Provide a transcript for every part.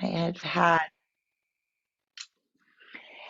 I have had.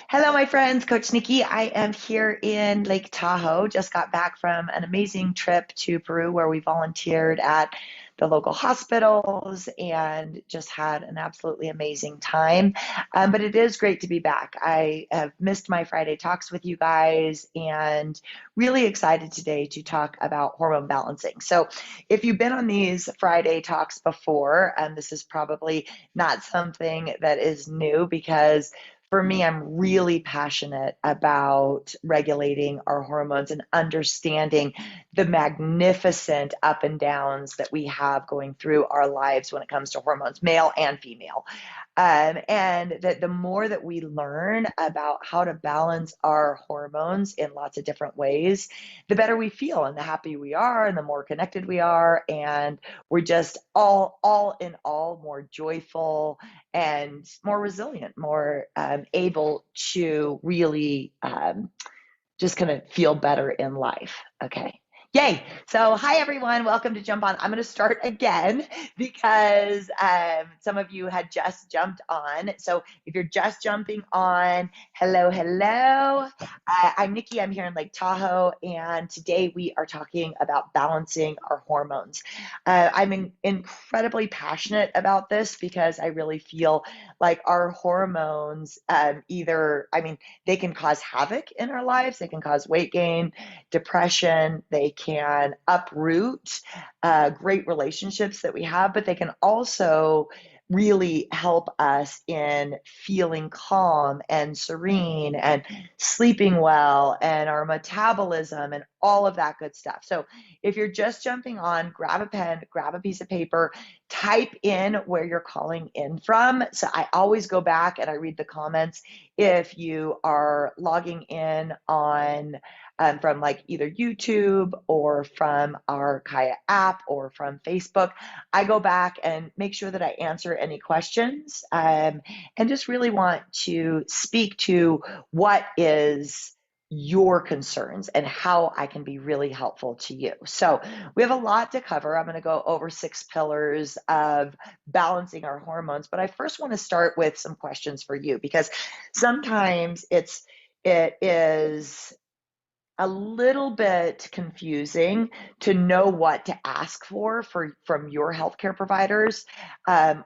Hello, my friends. Coach Nikki. I am here in Lake Tahoe. Just got back from an amazing trip to Peru where we volunteered at the local hospitals and just had an absolutely amazing time. But it is great to be back. I have missed my Friday talks with you guys and really excited today to talk about hormone balancing. So, if you've been on these Friday talks before, this is probably not something that is new because for me, I'm really passionate about regulating our hormones and understanding the magnificent up and downs that we have going through our lives when it comes to hormones, male and female. And that the more that we learn about how to balance our hormones in lots of different ways, the better we feel and the happier we are and the more connected we are. And we're just all in all more joyful and more resilient, more able to really just kind of feel better in life. Okay. Yay. So, hi, everyone. Welcome to Jump On. I'm going to start again because some of you had just jumped on. So, if you're just jumping on, hello, hello. I'm Nikki. I'm here in Lake Tahoe. And today we are talking about balancing our hormones. Incredibly passionate about this because I really feel like our hormones they can cause havoc in our lives. They can cause weight gain, depression. They can uproot great relationships that we have, but they can also really help us in feeling calm and serene and sleeping well and our metabolism and all of that good stuff. So if you're just jumping on, grab a pen, grab a piece of paper, type in where you're calling in from. So I always go back and I read the comments. If you are logging in on from like either YouTube or from our Kaya app or from Facebook, I go back and make sure that I answer any questions and just really want to speak to what is your concerns and how I can be really helpful to you. So we have a lot to cover. I'm going to go over 6 pillars of balancing our hormones, but I first want to start with some questions for you because sometimes it is a little bit confusing to know what to ask for from your healthcare providers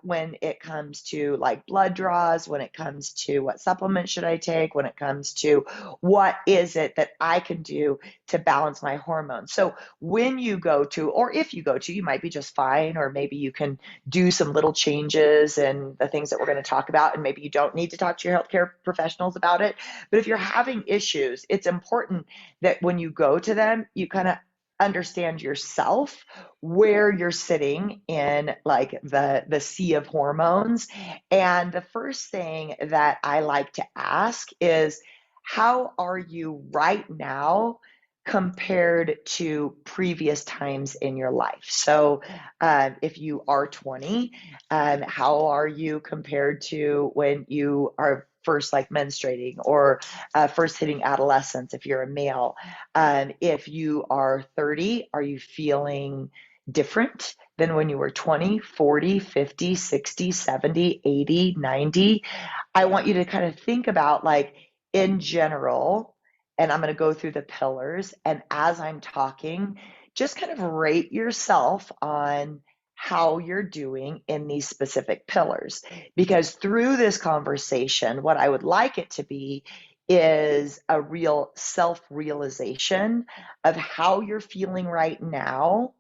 when it comes to like blood draws, when it comes to what supplements should I take, when it comes to what is it that I can do to balance my hormones. So when you go to, or if you go to, you might be just fine, or maybe you can do some little changes and the things that we're going to talk about, and maybe you don't need to talk to your healthcare professionals about it. But if you're having issues, it's important that when you go to them, you kind of understand yourself where you're sitting in like the sea of hormones. And the first thing that I like to ask is, how are you right now compared to previous times in your life? So if you are 20, how are you compared to when you are first like menstruating or first hitting adolescence if you're a male? If you are 30, are you feeling different than when you were 20, 40, 50, 60, 70, 80, 90? I want you to kind of think about like in general, and I'm going to go through the pillars. And as I'm talking, just kind of rate yourself on how you're doing in these specific pillars. Because through this conversation, what I would like it to be is a real self-realization of how you're feeling right now,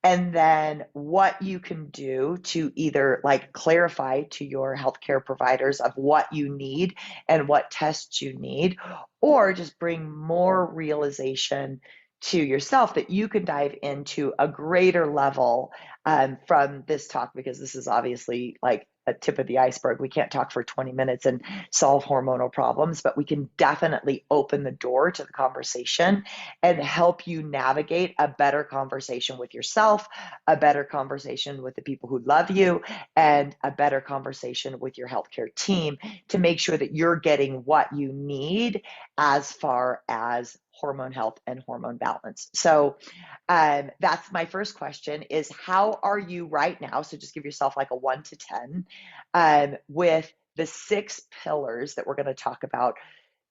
and then what you can do to either like clarify to your healthcare providers of what you need and what tests you need, or just bring more realization to yourself that you can dive into a greater level from this talk, because this is obviously like a tip of the iceberg. We can't talk for 20 minutes and solve hormonal problems, but we can definitely open the door to the conversation and help you navigate a better conversation with yourself, a better conversation with the people who love you, and a better conversation with your healthcare team to make sure that you're getting what you need as far as hormone health and hormone balance. So that's my first question is how are you right now? So just give yourself like a 1 to 10 with the 6 pillars that we're going to talk about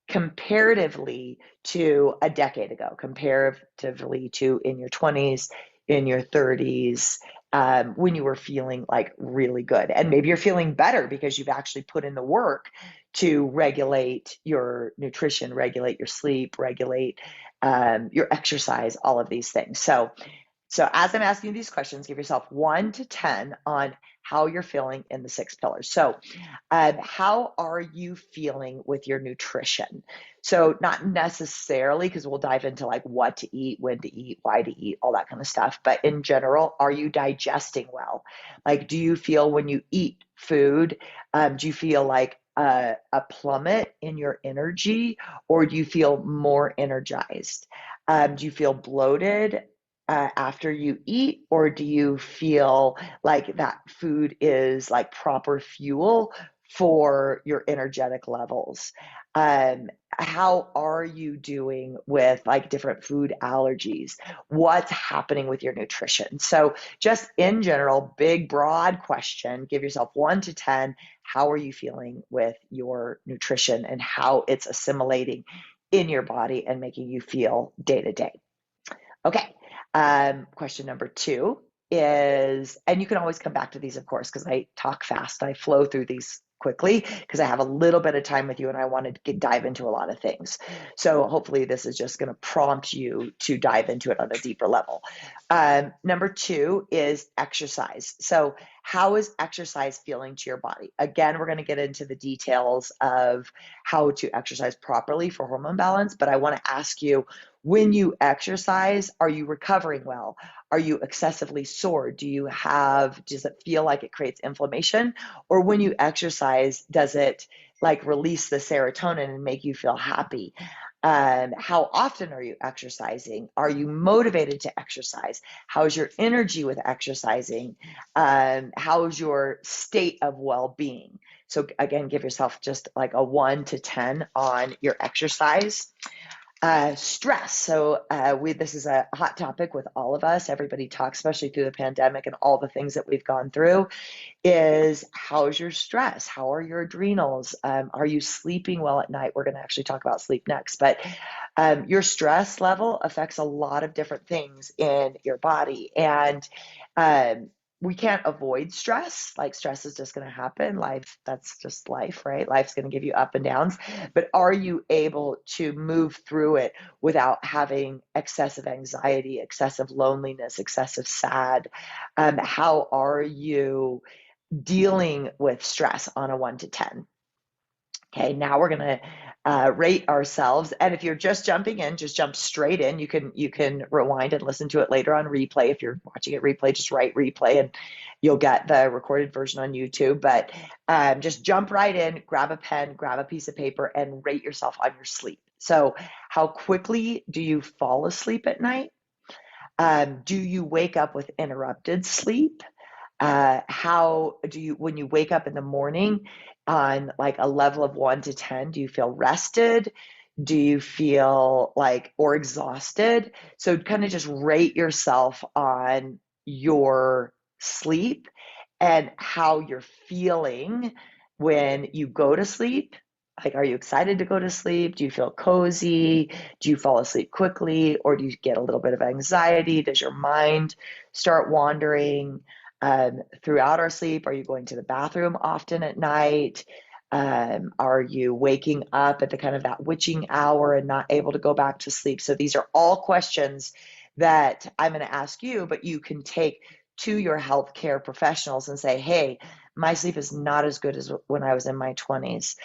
comparatively to a decade ago, comparatively to in your 20s, in your 30s, when you were feeling like really good. And maybe you're feeling better because you've actually put in the work to regulate your nutrition, regulate your sleep, regulate your exercise, all of these things. So as I'm asking you these questions, give yourself 1 to 10 on how you're feeling in the 6 pillars. So how are you feeling with your nutrition? So not necessarily, because we'll dive into like what to eat, when to eat, why to eat, all that kind of stuff. But in general, are you digesting well? Like, do you feel when you eat food, do you feel like a plummet in your energy, or do you feel more energized? Do you feel bloated after you eat, or do you feel like that food is like proper fuel for your energetic levels? How are you doing with like different food allergies? What's happening with your nutrition? So just in general, big, broad question, give yourself 1 to 10. How are you feeling with your nutrition and how it's assimilating in your body and making you feel day to day? Okay. Question number 2 is, and you can always come back to these, of course, because I talk fast. I flow through these quickly because I have a little bit of time with you and I want to dive into a lot of things. So hopefully this is just going to prompt you to dive into it on a deeper level. Number 2 is exercise. So how is exercise feeling to your body? Again, we're going to get into the details of how to exercise properly for hormone balance, but I want to ask you, when you exercise, are you recovering well? Are you excessively sore? Does it feel like it creates inflammation? Or when you exercise, does it like release the serotonin and make you feel happy? How often are you exercising? Are you motivated to exercise? How's your energy with exercising? How's your state of well-being? So again, give yourself just like a 1 to 10 on your exercise. Stress. So this is a hot topic with all of us. Everybody talks, especially through the pandemic and all the things that we've gone through, is how's your stress? How are your adrenals? Are you sleeping well at night? We're going to actually talk about sleep next, but your stress level affects a lot of different things in your body. And we can't avoid stress. Like stress is just going to happen. Life, that's just life, right? Life's going to give you up and downs. But are you able to move through it without having excessive anxiety, excessive loneliness, excessive sad? How are you dealing with stress on a 1 to 10? Okay, now we're going to rate ourselves. And if you're just jumping in, just jump straight in. You can rewind and listen to it later on replay. If you're watching it replay, just write replay and you'll get the recorded version on YouTube. But just jump right in, grab a pen, grab a piece of paper, and rate yourself on your sleep. So how quickly do you fall asleep at night? Do you wake up with interrupted sleep? How do you, when you wake up in the morning on like a level of 1 to 10, do you feel rested? Do you feel like, or exhausted? So kind of just rate yourself on your sleep and how you're feeling when you go to sleep. Like, are you excited to go to sleep? Do you feel cozy? Do you fall asleep quickly? Or do you get a little bit of anxiety? Does your mind start wandering? Throughout our sleep? Are you going to the bathroom often at night? Are you waking up at the kind of that witching hour and not able to go back to sleep? So these are all questions that I'm going to ask you, but you can take to your healthcare professionals and say, hey, my sleep is not as good as when I was in my 20s.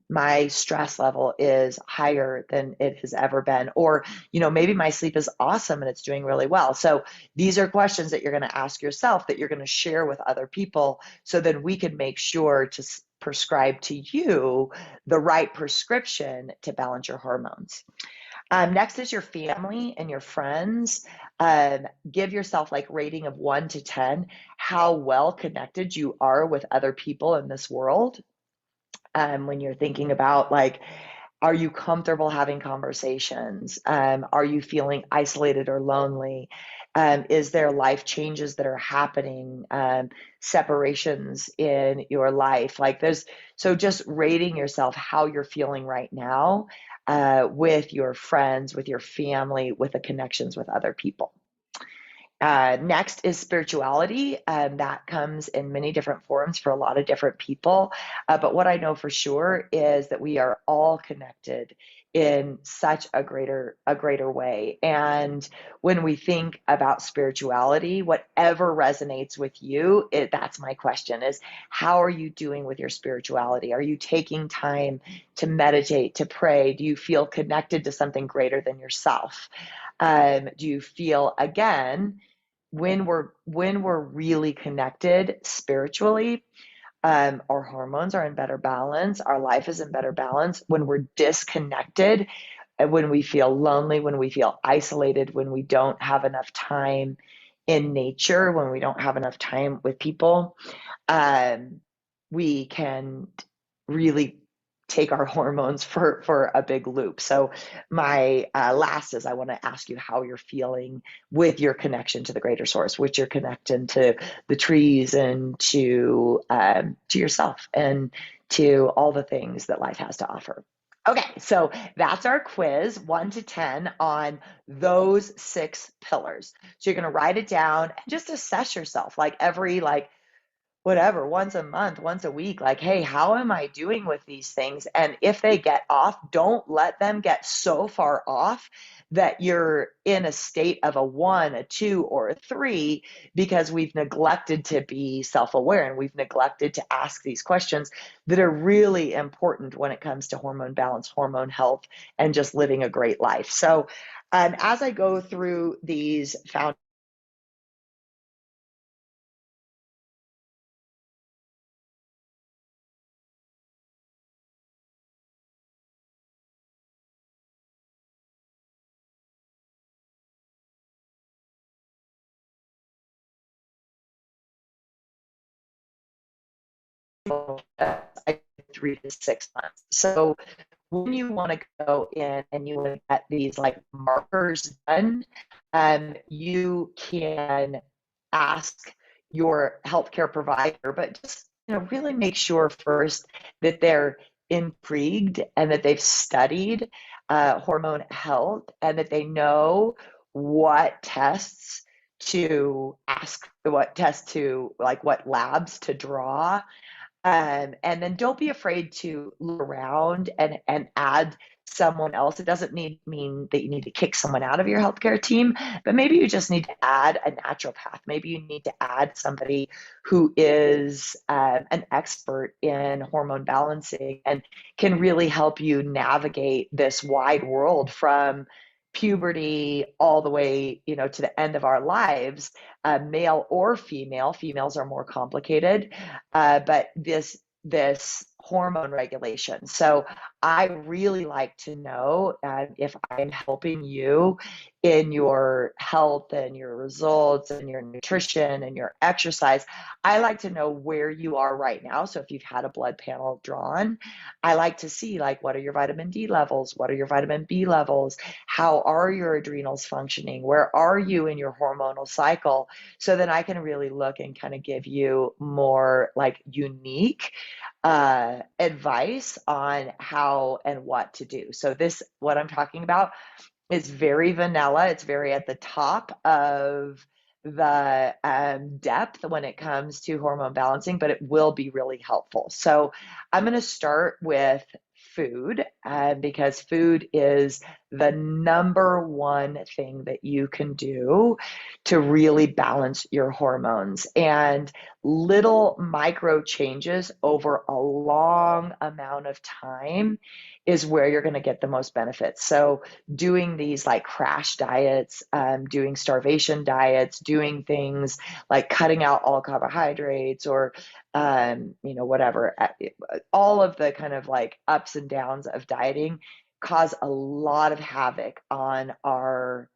My stress level is higher than it has ever been. Or, maybe my sleep is awesome and it's doing really well. So these are questions that you're going to ask yourself that you're going to share with other people so that we can make sure to prescribe to you the right prescription to balance your hormones. Next is your family and your friends. Give yourself like rating of 1 to 10, how well connected you are with other people in this world. When you're thinking about like, Are you comfortable having conversations? Are you feeling isolated or lonely? Is there life changes that are happening? Separations in your life? Like there's, so just rating yourself how you're feeling right now, with your friends, with your family, with the connections with other people. Next is spirituality. That comes in many different forms for a lot of different people. But what I know for sure is that we are all connected in such a greater way. And when we think about spirituality, whatever resonates with you, that's my question is, how are you doing with your spirituality? Are you taking time to meditate, to pray? Do you feel connected to something greater than yourself? Do you feel, again, when we're really connected spiritually, our hormones are in better balance, our life is in better balance. When we're disconnected, and when we feel lonely, when we feel isolated, when we don't have enough time in nature, when we don't have enough time with people, um, we can really take our hormones for a big loop. So my last is, I want to ask you how you're feeling with your connection to the greater source, with your connection to the trees and to yourself and to all the things that life has to offer. Okay, so that's our quiz, 1 to 10, on those 6 pillars. So you're going to write it down and just assess yourself, like every, like, whatever, once a month, once a week, like, hey, how am I doing with these things? And if they get off, don't let them get so far off that you're in a state of a 1, a 2, or a 3, because we've neglected to be self aware and we've neglected to ask these questions that are really important when it comes to hormone balance, hormone health, and just living a great life. So, as I go through these foundations, I 3 to 6 months. So when you want to go in and you want to get these like markers done, you can ask your healthcare provider, but just, really make sure first that they're intrigued and that they've studied hormone health and that they know what tests to ask, what tests to, like, what labs to draw, and then don't be afraid to look around and add someone else. It doesn't mean that you need to kick someone out of your healthcare team, but maybe you just need to add a naturopath. Maybe you need to add somebody who is an expert in hormone balancing and can really help you navigate this wide world from puberty all the way, to the end of our lives, male or female. Females are more complicated, but this hormone regulation. So I really like to know if I'm helping you in your health and your results and your nutrition and your exercise. I like to know where you are right now. So if you've had a blood panel drawn, I like to see, like, what are your vitamin D levels? What are your vitamin B levels? How are your adrenals functioning? Where are you in your hormonal cycle? So then I can really look and kind of give you more like unique advice on how and what to do. So this, what I'm talking about, is very vanilla. It's very at the top of the depth when it comes to hormone balancing, but it will be really helpful. So I'm going to start with food, because food is the number one thing that you can do to really balance your hormones. And little micro changes over a long amount of time is where you're going to get the most benefits. So doing these like crash diets, doing starvation diets, doing things like cutting out all carbohydrates, or whatever, all of the kind of like ups and downs of dieting cause a lot of havoc on our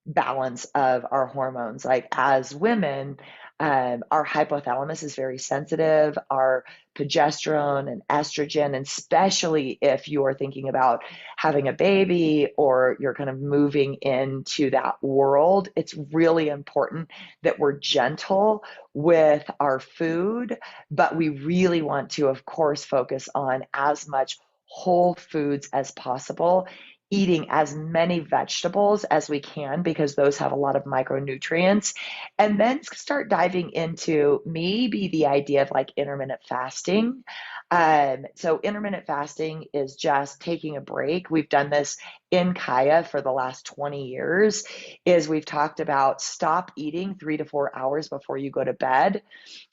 balance of our hormones. Like as women, Our hypothalamus is very sensitive. Our progesterone and estrogen, and especially if you are thinking about having a baby or you're kind of moving into that world, it's really important that we're gentle with our food, but we really want to, of course, focus on as much whole foods as possible, eating as many vegetables as we can because those have a lot of micronutrients, and then start diving into maybe the idea of like intermittent fasting. So intermittent fasting is just taking a break. We've done this in Kaya for the last 20 years, is we've talked about stop eating 3 to 4 hours before you go to bed.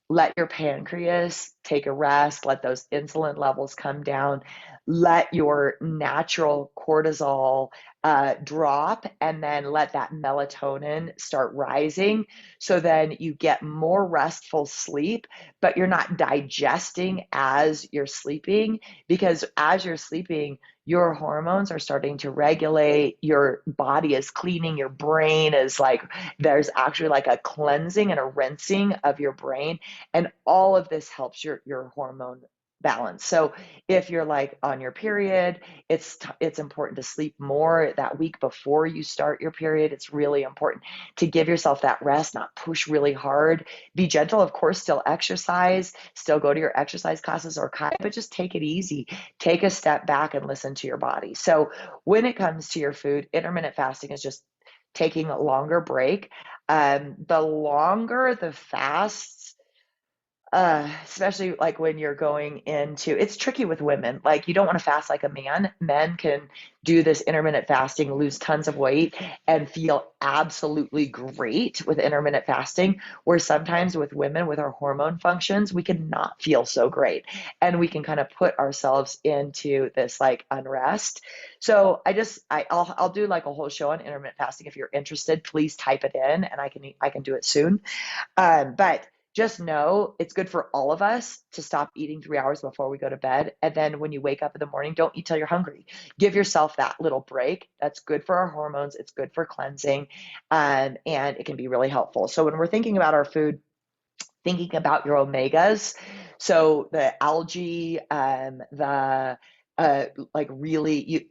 Let your pancreas take a rest, let those insulin levels come down, let your natural cortisol drop, and then let that melatonin start rising. So then you get more restful sleep, but you're not digesting as you're sleeping, because as you're sleeping, your hormones are starting to regulate, your body is cleaning, your brain is like, there's actually like a cleansing and a rinsing of your brain, and all of this helps your hormone balance. So if you're like on your period, it's important to sleep more that week before you start your period. It's really important to give yourself that rest, not push really hard. Be gentle, of course, still exercise, still go to your exercise classes or Kai, but just take it easy. Take a step back and listen to your body. So when it comes to your food, intermittent fasting is just taking a longer break. The longer the fasts, especially like when you're going into, it's tricky with women. Like you don't want to fast like a man. Men can do this intermittent fasting, lose tons of weight, and feel absolutely great with intermittent fasting. Where sometimes with women, with our hormone functions, we can not feel so great, and we can kind of put ourselves into this like unrest. So I'll do like a whole show on intermittent fasting. If you're interested, please type it in, and I can do it soon. But just know it's good for all of us to stop eating 3 hours before we go to bed. And then when you wake up in the morning, don't eat till you're hungry. Give yourself that little break. That's good for our hormones. It's good for cleansing. And it can be really helpful. So when we're thinking about our food, thinking about your omegas, so the algae, the like really you.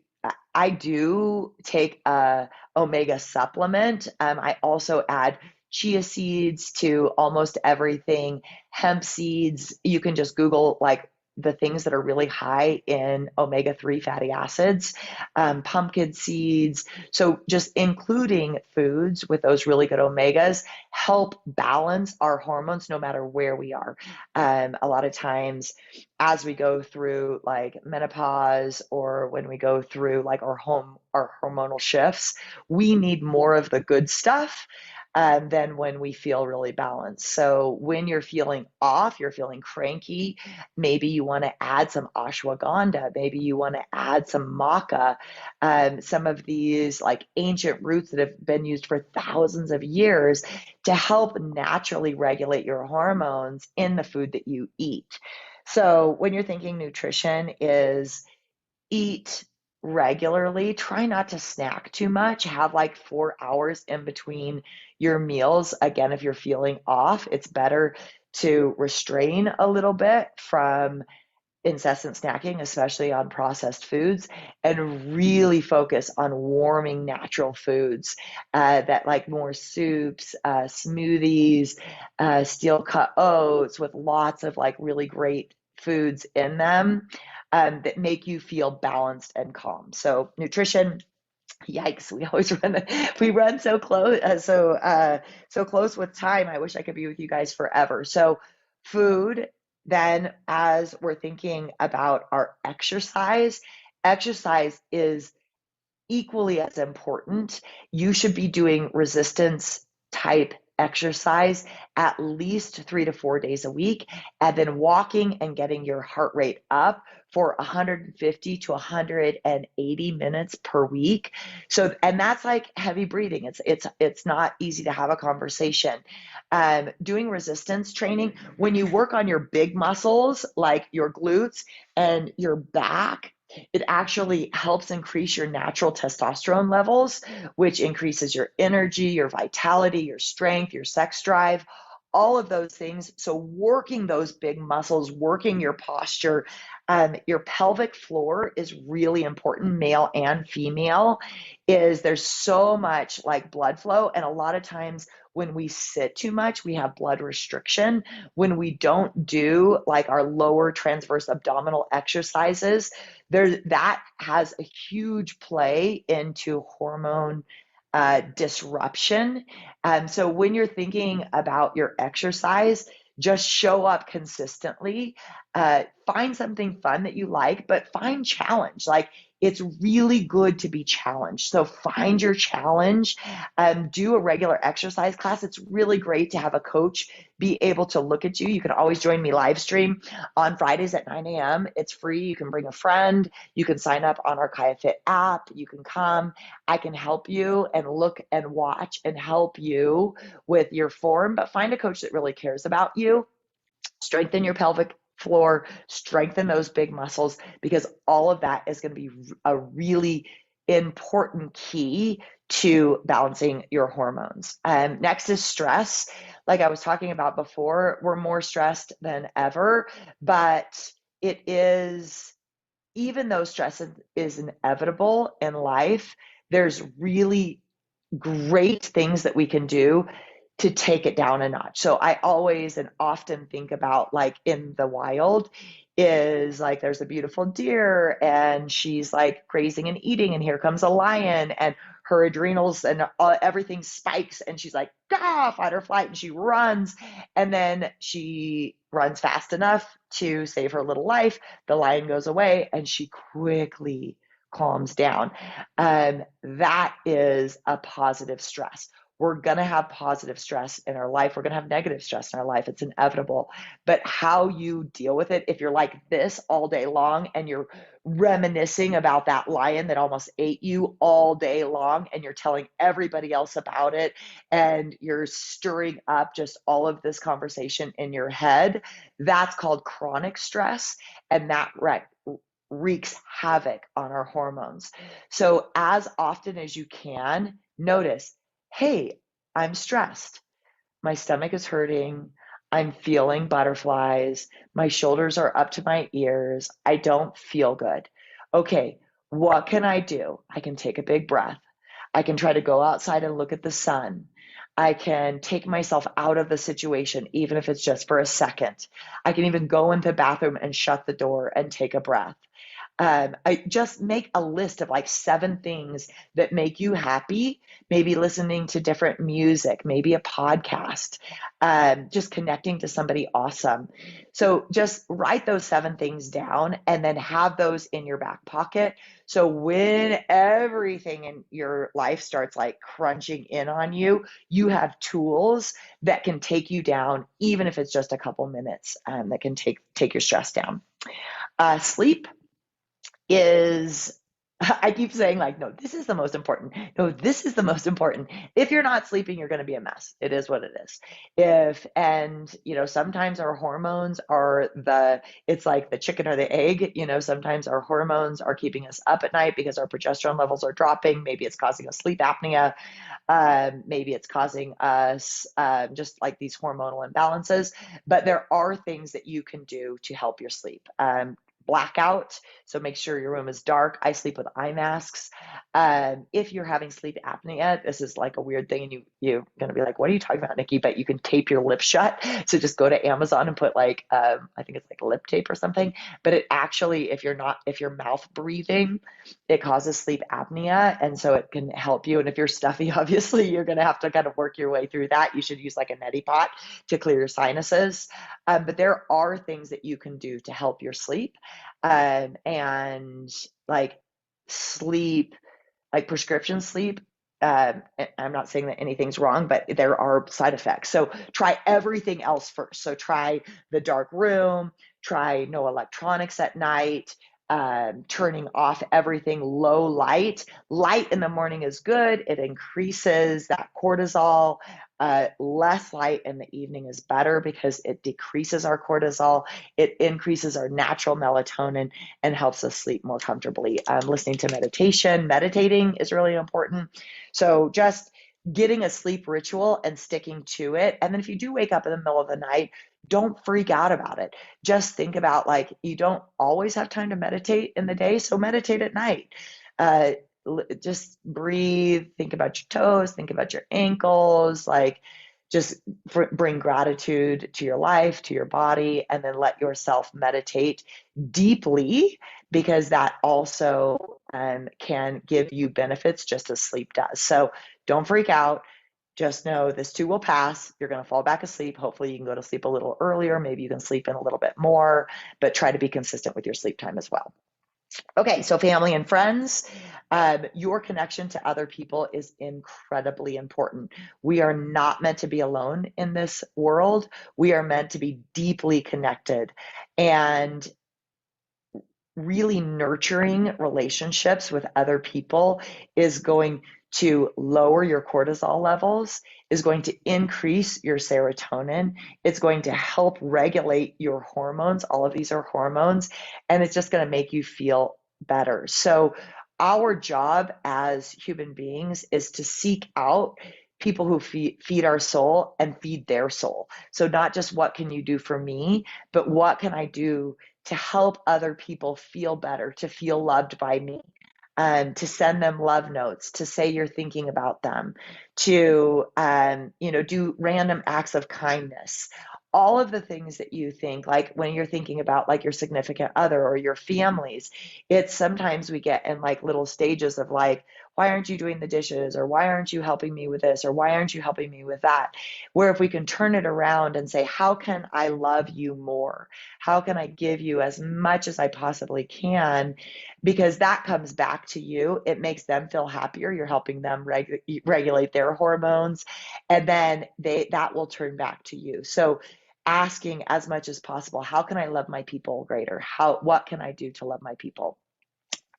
I do take a omega supplement. I also add chia seeds to almost everything, hemp seeds. You can just Google like the things that are really high in omega-3 fatty acids, pumpkin seeds. So just including foods with those really good omegas help balance our hormones no matter where we are. A lot of times as we go through like menopause, or when we go through like our hormonal shifts, we need more of the good stuff than when we feel really balanced. So when you're feeling off, you're feeling cranky, maybe you want to add some ashwagandha, maybe you want to add some maca, some of these like ancient roots that have been used for thousands of years to help naturally regulate your hormones in the food that you eat. So when you're thinking nutrition is eat regularly, try not to snack too much, have like 4 hours in between your meals. Again, if you're feeling off, it's better to restrain a little bit from incessant snacking, especially on processed foods, and really focus on warming natural foods, that like more soups, smoothies, steel cut oats with lots of like really great foods in them, that make you feel balanced and calm. So nutrition, yikes, we run so close, so close with time. I wish I could be with you guys forever. So food, then as we're thinking about our exercise is equally as important. You should be doing resistance type exercise at least 3 to 4 days a week, and then walking and getting your heart rate up for 150 to 180 minutes per week. So, and that's like heavy breathing. It's not easy to have a conversation. Doing resistance training, when you work on your big muscles like your glutes and your back, it actually helps increase your natural testosterone levels, which increases your energy, your vitality, your strength, your sex drive, all of those things. So working those big muscles, working your posture, your pelvic floor is really important, male and female, is there's so much like blood flow. And a lot of times when we sit too much, we have blood restriction. When we don't do like our lower transverse abdominal exercises, that has a huge play into hormone disruption. So when you're thinking about your exercise, just show up consistently. Find something fun that you like, but find challenge. Like it's really good to be challenged. So find your challenge, do a regular exercise class. It's really great to have a coach be able to look at you. You can always join me live stream on Fridays at 9 a.m. It's free. You can bring a friend. You can sign up on our Kaya Fit app. You can come. I can help you and look and watch and help you with your form, but find a coach that really cares about you. Strengthen your pelvic floor, strengthen those big muscles, because all of that is going to be a really important key to balancing your hormones. Next is stress. Like I was talking about before, we're more stressed than ever, but it is, even though stress is inevitable in life, there's really great things that we can do to take it down a notch. So I always and often think about like in the wild is like there's a beautiful deer and she's like grazing and eating, and here comes a lion and her adrenals and everything spikes and she's like, ah, fight or flight, and she runs, and then she runs fast enough to save her little life. The lion goes away and she quickly calms down. That is a positive stress. We're going to have positive stress in our life. We're going to have negative stress in our life. It's inevitable. But how you deal with it, if you're like this all day long and you're reminiscing about that lion that almost ate you all day long and you're telling everybody else about it and you're stirring up just all of this conversation in your head, that's called chronic stress. And that wreaks havoc on our hormones. So as often as you can, notice, hey, I'm stressed. My stomach is hurting. I'm feeling butterflies. My shoulders are up to my ears. I don't feel good. Okay, what can I do? I can take a big breath. I can try to go outside and look at the sun. I can take myself out of the situation, even if it's just for a second. I can even go into the bathroom and shut the door and take a breath. I just make a list of like 7 things that make you happy, maybe listening to different music, maybe a podcast, just connecting to somebody awesome. So just write those 7 things down and then have those in your back pocket. So when everything in your life starts like crunching in on you, you have tools that can take you down, even if it's just a couple minutes, that can take your stress down. Sleep is, I keep saying like, no, this is the most important. No, this is the most important. If you're not sleeping, you're going to be a mess. It is what it is. And sometimes our hormones are it's like the chicken or the egg. Sometimes our hormones are keeping us up at night because our progesterone levels are dropping. Maybe it's causing us sleep apnea. Maybe it's causing us just like these hormonal imbalances. But there are things that you can do to help your sleep. Blackout, so make sure your room is dark. I sleep with eye masks. If you're having sleep apnea, this is like a weird thing, and you're gonna be like, what are you talking about, Nikki? But you can tape your lips shut. So just go to Amazon and put like I think it's like lip tape or something. But it actually, if you're mouth breathing, it causes sleep apnea, and so it can help you. And if you're stuffy, obviously you're gonna have to kind of work your way through that. You should use like a neti pot to clear your sinuses. But there are things that you can do to help your sleep. And like sleep, like prescription sleep, I'm not saying that anything's wrong, but there are side effects. So try everything else first. So try the dark room, try no electronics at night, turning off everything, low light. Light in the morning is good. It increases that cortisol. Less light in the evening is better because it decreases our cortisol. It increases our natural melatonin and helps us sleep more comfortably. Listening to meditating is really important. So just getting a sleep ritual and sticking to it. And then if you do wake up in the middle of the night, don't freak out about it. Just think about, like, you don't always have time to meditate in the day, so meditate at night. Uh, just breathe, think about your toes, think about your ankles, like just bring gratitude to your life, to your body, and then let yourself meditate deeply, because that also can give you benefits just as sleep does. So don't freak out. Just know this too will pass. You're going to fall back asleep. Hopefully, you can go to sleep a little earlier. Maybe you can sleep in a little bit more, but try to be consistent with your sleep time as well. Okay, so family and friends, your connection to other people is incredibly important. We are not meant to be alone in this world. We are meant to be deeply connected. And really nurturing relationships with other people is going to lower your cortisol levels, is going to increase your serotonin. It's going to help regulate your hormones. All of these are hormones, and it's just going to make you feel better. So, our job as human beings is to seek out people who feed our soul and feed their soul. So, not just what can you do for me, but what can I do to help other people feel better, to feel loved by me, to send them love notes, to say you're thinking about them, to do random acts of kindness. All of the things that you think, like when you're thinking about like your significant other or your families, it's sometimes we get in like little stages of like, why aren't you doing the dishes? Or why aren't you helping me with this? Or why aren't you helping me with that? Where if we can turn it around and say, how can I love you more? How can I give you as much as I possibly can? Because that comes back to you. It makes them feel happier. You're helping them regulate their hormones, and then that will turn back to you. So asking as much as possible, how can I love my people greater? What can I do to love my people?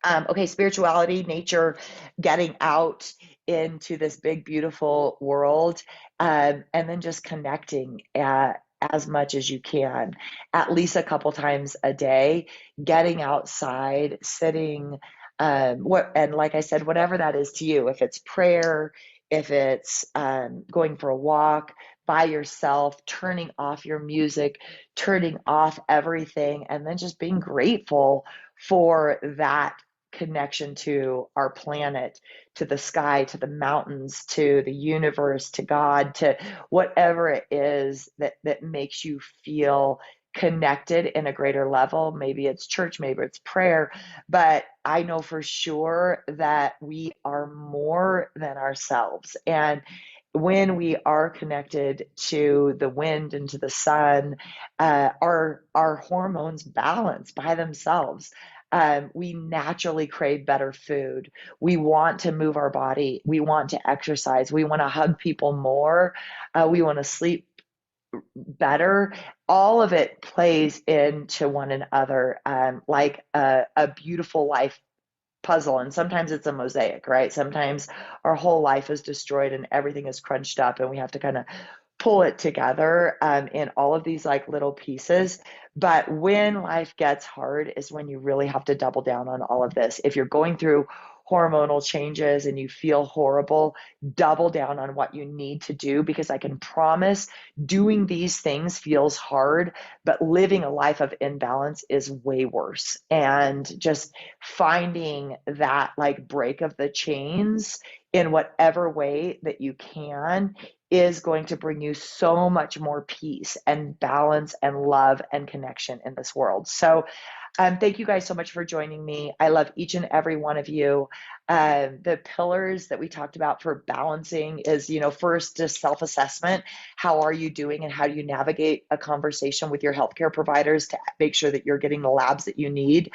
Okay, spirituality, nature, getting out into this big, beautiful world, and then just connecting as much as you can, at least a couple times a day, getting outside, sitting, and like I said, whatever that is to you, if it's prayer, if it's going for a walk by yourself, turning off your music, turning off everything, and then just being grateful for that connection to our planet, to the sky, to the mountains, to the universe, to God, to whatever it is that makes you feel connected in a greater level. Maybe it's church, maybe it's prayer, but I know for sure that we are more than ourselves. And when we are connected to the wind and to the sun, our hormones balance by themselves. We naturally crave better food. We want to move our body. We want to exercise. We want to hug people more. We want to sleep better. All of it plays into one another, like a beautiful life puzzle. And sometimes it's a mosaic, right? Sometimes our whole life is destroyed and everything is crunched up, and we have to kind of pull it together in all of these like little pieces. But when life gets hard is when you really have to double down on all of this. If you're going through hormonal changes and you feel horrible, double down on what you need to do, because I can promise doing these things feels hard, but living a life of imbalance is way worse. And just finding that like break of the chains in whatever way that you can is going to bring you so much more peace and balance and love and connection in this world. So thank you guys so much for joining me. I love each and every one of you. The pillars that we talked about for balancing is, first, just self-assessment. How are you doing, and how do you navigate a conversation with your healthcare providers to make sure that you're getting the labs that you need?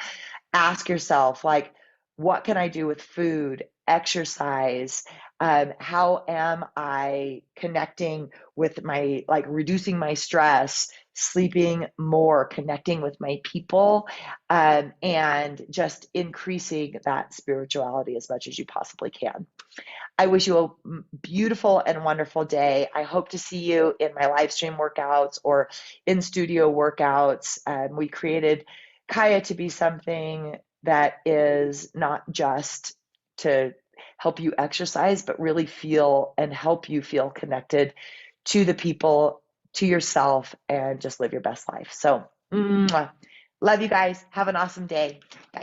Ask yourself, like, what can I do with food, exercise? How am I connecting with like reducing my stress, sleeping more, connecting with my people, and just increasing that spirituality as much as you possibly can. I wish you a beautiful and wonderful day. I hope to see you in my live stream workouts or in studio workouts. We created Kaya to be something that is not just to help you exercise, but really feel and help you feel connected to the people, to yourself, and just live your best life. So, love you guys. Have an awesome day. Bye.